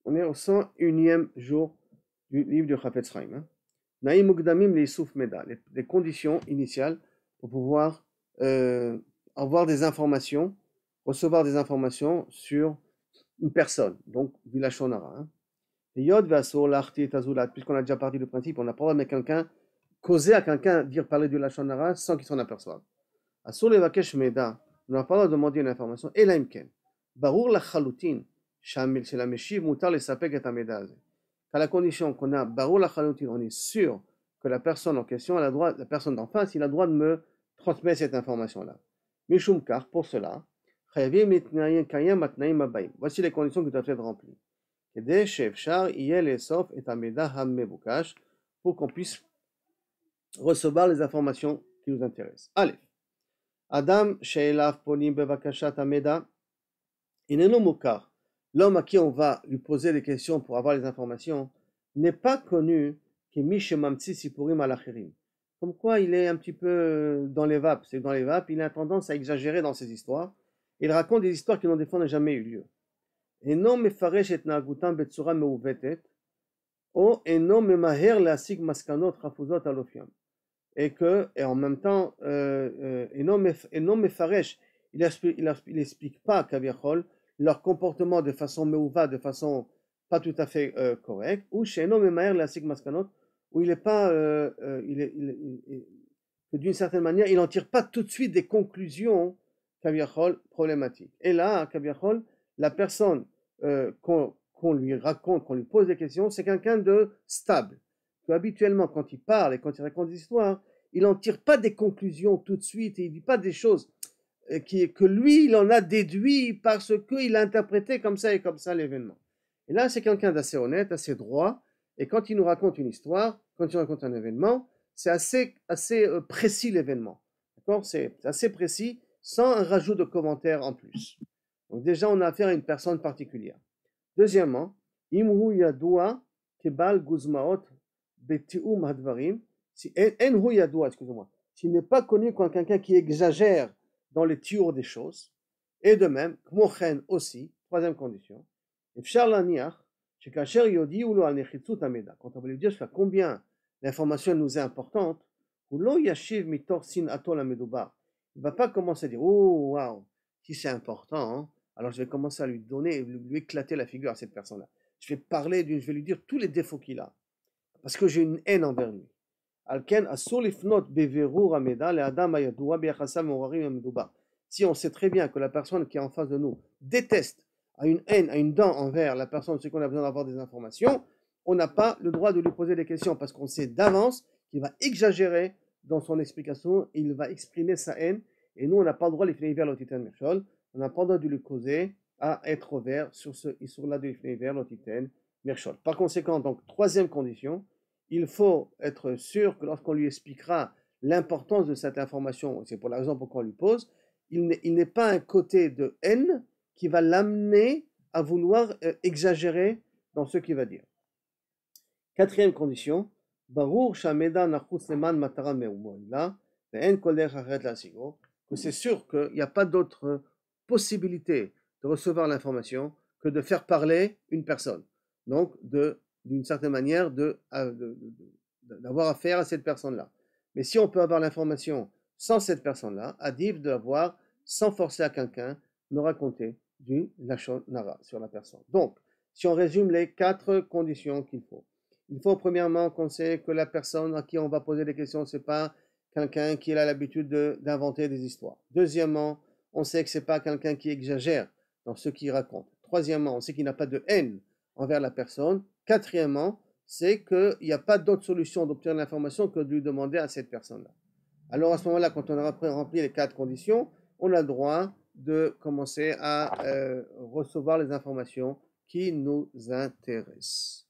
On est au 101e jour du livre du Chafetz Chaim. Hein. Naïm Mukdamim Leissouf Meda, les conditions initiales pour pouvoir avoir des informations, recevoir des informations sur une personne, donc du Lachon Hara. Hein. Yod Vasur Larti Tazulat, puisqu'on a déjà parti du principe, on n'a pas le droit de mettre quelqu'un, causer à quelqu'un, dire parler du Lachon Hara sans qu'il s'en aperçoive. Asur Levakesh Meda, on n'a pas le droit de demander une information, et l'Aimken. Barur la Chalutin, c'est la Meshiv, Moutar les Sapek et Ameda. À la condition qu'on a Barur la Chalutin, on est sûr que la personne en question, la personne d'en face, il a le droit de me transmettre cette information-là. Mishum Kar, pour cela, voici les conditions qui doivent être remplies. Pour qu'on puisse recevoir les informations qui nous intéressent. Allez. Adam she'elav ponim bevakashat ameda inenu mukar. L'homme à qui on va lui poser des questions pour avoir les informations n'est pas connu que mishemamtsi sipurim alachirim. Comme quoi il est un petit peu dans les vapes. C'est dans les vapes, il a tendance à exagérer dans ses histoires. Il raconte des histoires qui n'ont des fois jamais eu lieu. Eno mefaresh et naagutam betsura meuvetet o eno memaher leasig maskanot chafuzot alofiam. Et en même temps, eno mefaresh, il explique pas kaviachol leur comportement de façon meuva, de façon pas tout à fait correcte, ou chez eno memaher leasig maskanot, où il est pas, que d'une certaine manière, il n'en tire pas tout de suite des conclusions kaviachol problématiques. Et là, kaviachol, la personne qu'on lui raconte, qu'on lui pose des questions, c'est quelqu'un de stable. Que habituellement, quand il parle et quand il raconte des histoires, il n'en tire pas des conclusions tout de suite et il ne dit pas des choses que lui, il en a déduit parce qu'il a interprété comme ça et comme ça l'événement. Et là, c'est quelqu'un d'assez honnête, assez droit, et quand il nous raconte une histoire, quand il raconte un événement, c'est assez précis l'événement. D'accord ? C'est assez précis, sans un rajout de commentaires en plus. Donc déjà, on a affaire à une personne particulière. Deuxièmement, imhu yadua kebal guzmaot betium hadvarim. Si enhu yadua, excusez-moi, s'il n'est pas connu comme quelqu'un qui exagère dans les tirs des choses, et de même, kmochen aussi, troisième condition, efshar laniach, shekasher yodi ou lo al nechitzut ameda. Quand on va lui dire jusqu'à combien l'information nous est importante, ou lo yashiv mitor sin atol amedubar. Il ne va pas commencer à dire, oh, waouh, si c'est important, hein, alors je vais commencer à lui donner, lui éclater la figure à cette personne-là. Je vais je vais lui dire tous les défauts qu'il a, parce que j'ai une haine envers lui. Si on sait très bien que la personne qui est en face de nous déteste, a une haine, a une dent envers la personne sur qui on a besoin d'avoir des informations, on n'a pas le droit de lui poser des questions parce qu'on sait d'avance qu'il va exagérer dans son explication, il va exprimer sa haine, et nous on n'a pas le droit de lui faire l'otitan merchol, on n'a pas le droit de lui causer à être ouvert sur ce issur-là de lui faire l'otitan merchol. Par conséquent, donc, troisième condition, il faut être sûr que lorsqu'on lui expliquera l'importance de cette information, c'est pour la raison pour laquelle on lui pose, il n'est pas un côté de haine qui va l'amener à vouloir exagérer dans ce qu'il va dire. Quatrième condition, que c'est sûr qu'il n'y a pas d'autre possibilité de recevoir l'information que de faire parler une personne. Donc, d'une certaine manière, d'avoir affaire à cette personne-là. Mais si on peut avoir l'information sans cette personne-là, adif de l'avoir sans forcer à quelqu'un me raconter du Lachon Hara sur la personne. Donc, si on résume les 4 conditions qu'il faut. Il faut premièrement qu'on sait que la personne à qui on va poser des questions, ce n'est pas quelqu'un qui a l'habitude d'inventer des histoires. Deuxièmement, on sait que ce n'est pas quelqu'un qui exagère dans ce qu'il raconte. Troisièmement, on sait qu'il n'a pas de haine envers la personne. Quatrièmement, c'est qu'il n'y a pas d'autre solution d'obtenir l'information que de lui demander à cette personne-là. Alors à ce moment-là, quand on aura rempli les 4 conditions, on a le droit de commencer à recevoir les informations qui nous intéressent.